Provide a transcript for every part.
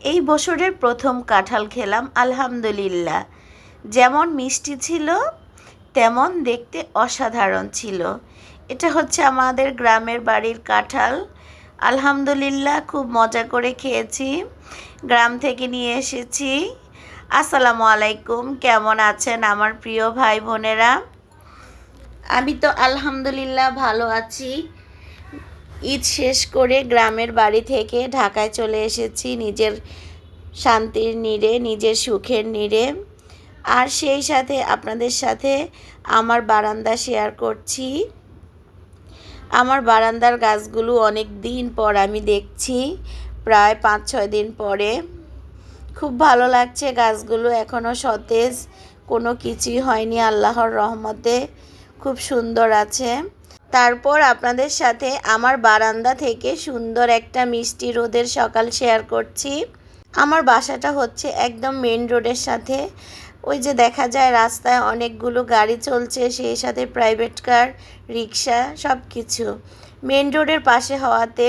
এই বছরের প্রথম কাঁঠাল খেলাম, আলহামদুলিল্লাহ। যেমন মিষ্টি ছিল তেমন দেখতে অসাধারণ ছিল। এটা হচ্ছে আমাদের গ্রামের বাড়ির কাঁঠাল। আলহামদুলিল্লাহ, খুব মজা করে খেয়েছি। গ্রাম থেকে নিয়ে এসেছি। আসসালামু আলাইকুম, কেমন আছেন আমার প্রিয় ভাই বোনেরা? আমি তো আলহামদুলিল্লাহ ভালো আছি। ঈদ শেষ করে গ্রামের বাড়ি থেকে ঢাকায় চলে এসেছি নিজের শান্তির নীড়ে, নিজের সুখের নীড়ে। আর সেই সাথে আপনাদের সাথে আমার বারান্দা শেয়ার করছি। আমার বারান্দার গাছগুলো অনেক দিন পর আমি দেখছি, প্রায় 5-6 দিন পরে। খুব ভালো লাগছে, গাছগুলো এখনও সতেজ, কোনো কিছুই হয়নি আল্লাহর রহমতে, খুব সুন্দর আছে। তারপর আপনাদের সাথে আমার বারান্দা থেকে সুন্দর একটা মিষ্টি রোদের সকাল শেয়ার করছি। আমার বাসাটা হচ্ছে একদম মেন রোডের সাথে। ওই যে দেখা যায় রাস্তায় অনেকগুলো গাড়ি চলছে, সেই সাথে প্রাইভেট কার, রিক্সা, সব কিছু মেন রোডের পাশে হওয়াতে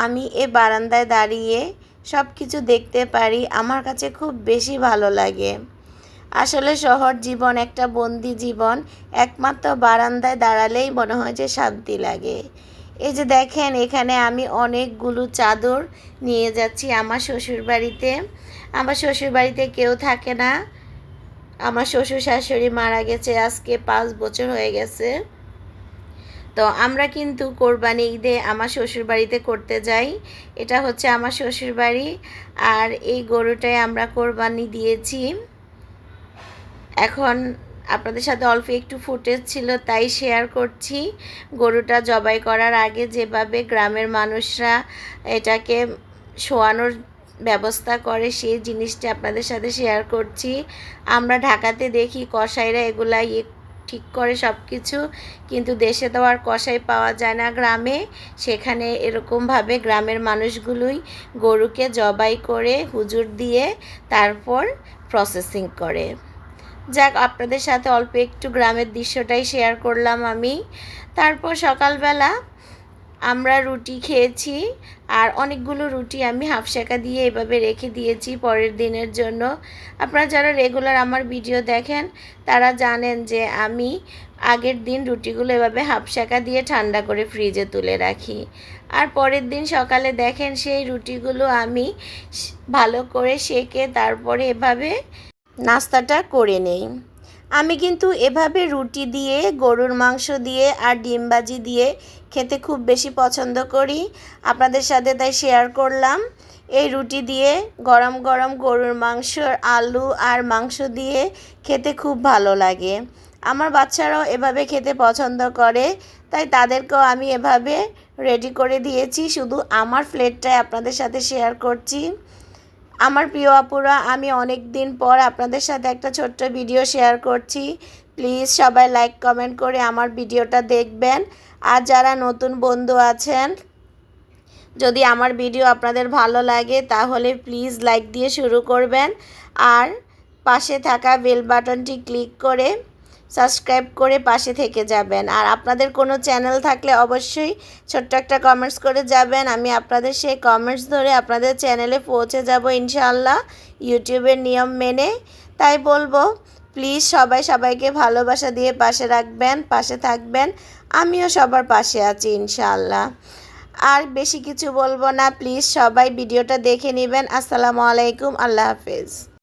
আমি এ বারান্দায় দাঁড়িয়ে সব কিছু দেখতে পারি। আমার কাছে খুব বেশি ভালো লাগে। আসলে শহর জীবন একটা বন্দি জীবন, একমাত্র বারান্দায় দাঁড়ালেই মনে হয় যে শান্তি লাগে। এই যে দেখেন, এখানে আমি অনেকগুলো চাদর নিয়ে যাচ্ছি আমার শ্বশুরবাড়িতে। আমার শ্বশুরবাড়িতে কেউ থাকে না, আমার শ্বশুর শাশুড়ি মারা গেছে, আজকে 5 বছর হয়ে গেছে। তো আমরা কিন্তু কোরবানি ঈদে আমার শ্বশুরবাড়িতে করতে যাই। এটা হচ্ছে আমার শ্বশুরবাড়ি। আর এই গরুটাই আমরা কোরবানি দিয়েছি। এখন আপনাদের সাথে অল্প একটু ফুটেজ ছিল তাই শেয়ার করছি। গরুটা জবাই করার আগে যেভাবে গ্রামের মানুষরা এটাকে শোয়ানোর ব্যবস্থা করে, সেই জিনিসটা আপনাদের সাথে শেয়ার করছি। আমরা ঢাকাতে দেখি কসাইরা এগুলা ঠিক করে সব কিছু, কিন্তু দেশে তো আর কসাই পাওয়া যায় না গ্রামে। সেখানে এরকমভাবে গ্রামের মানুষগুলোই গরুকে জবাই করে হুজুর দিয়ে তারপর প্রসেসিং করে। যাক, আপনাদের সাথে অল্প একটু গ্রামের দৃশ্যটাই শেয়ার করলাম আমি। তারপর সকালবেলা আমরা রুটি খেয়েছি, আর অনেকগুলো রুটি আমি হাফ সেকা দিয়ে এভাবে রেখে দিয়েছি পরের দিনের জন্য। আপনারা যারা রেগুলার আমার ভিডিও দেখেন তারা জানেন যে আমি আগের দিন রুটিগুলো এভাবে হাফ সেকা দিয়ে ঠান্ডা করে ফ্রিজে তুলে রাখি। আর পরের দিন সকালে দেখেন সেই রুটিগুলো আমি ভালো করে সেকে তারপরে এভাবে নাস্তাটা করে নেই। আমি কিন্তু এভাবে রুটি দিয়ে, গরুর মাংস দিয়ে আর ডিম ভাজি দিয়ে খেতে খুব বেশি পছন্দ করি। আপনাদের সাথে তাই শেয়ার করলাম। এই রুটি দিয়ে গরম গরম গরুর মাংস, আলু আর মাংস দিয়ে খেতে খুব ভালো লাগে। আমার বাচ্চারাও এভাবে খেতে পছন্দ করে, তাই তাদেরকেও আমি এভাবে রেডি করে দিয়েছি। শুধু আমার প্লেটটাই আপনাদের সাথে শেয়ার করছি। আমার প্রিয় আপুরা, আমি অনেক দিন পর আপনাদের সাথে একটা ছোট্ট ভিডিও শেয়ার করছি। প্লিজ সবাই লাইক কমেন্ট করে আমার ভিডিওটা দেখবেন। আর যারা নতুন বন্ধু আছেন, যদি আমার ভিডিও আপনাদের ভালো লাগে তাহলে প্লিজ লাইক দিয়ে শুরু করবেন। আর পাশে থাকা বেল বাটনটি ক্লিক করে সাবস্ক্রাইব করে পাশে থেকে যাবেন। আর আপনাদের কোনো চ্যানেল থাকলে অবশ্যই ছোট্ট একটা কমেন্টস করে যাবেন। আমি আপনাদের সেই কমেন্টস ধরে আপনাদের চ্যানেলে পৌঁছে যাব ইনশাআল্লাহ, ইউটিউবের নিয়ম মেনে। তাই বলবো, প্লিজ সবাই সবাইকে ভালোবাসা দিয়ে পাশে রাখবেন, পাশে থাকবেন। আমিও সবার পাশে আছি ইনশাআল্লাহ। আর বেশি কিছু বলবো না, প্লিজ সবাই ভিডিওটা দেখে নেবেন। আসসালামু আলাইকুম, আল্লাহ হাফেজ।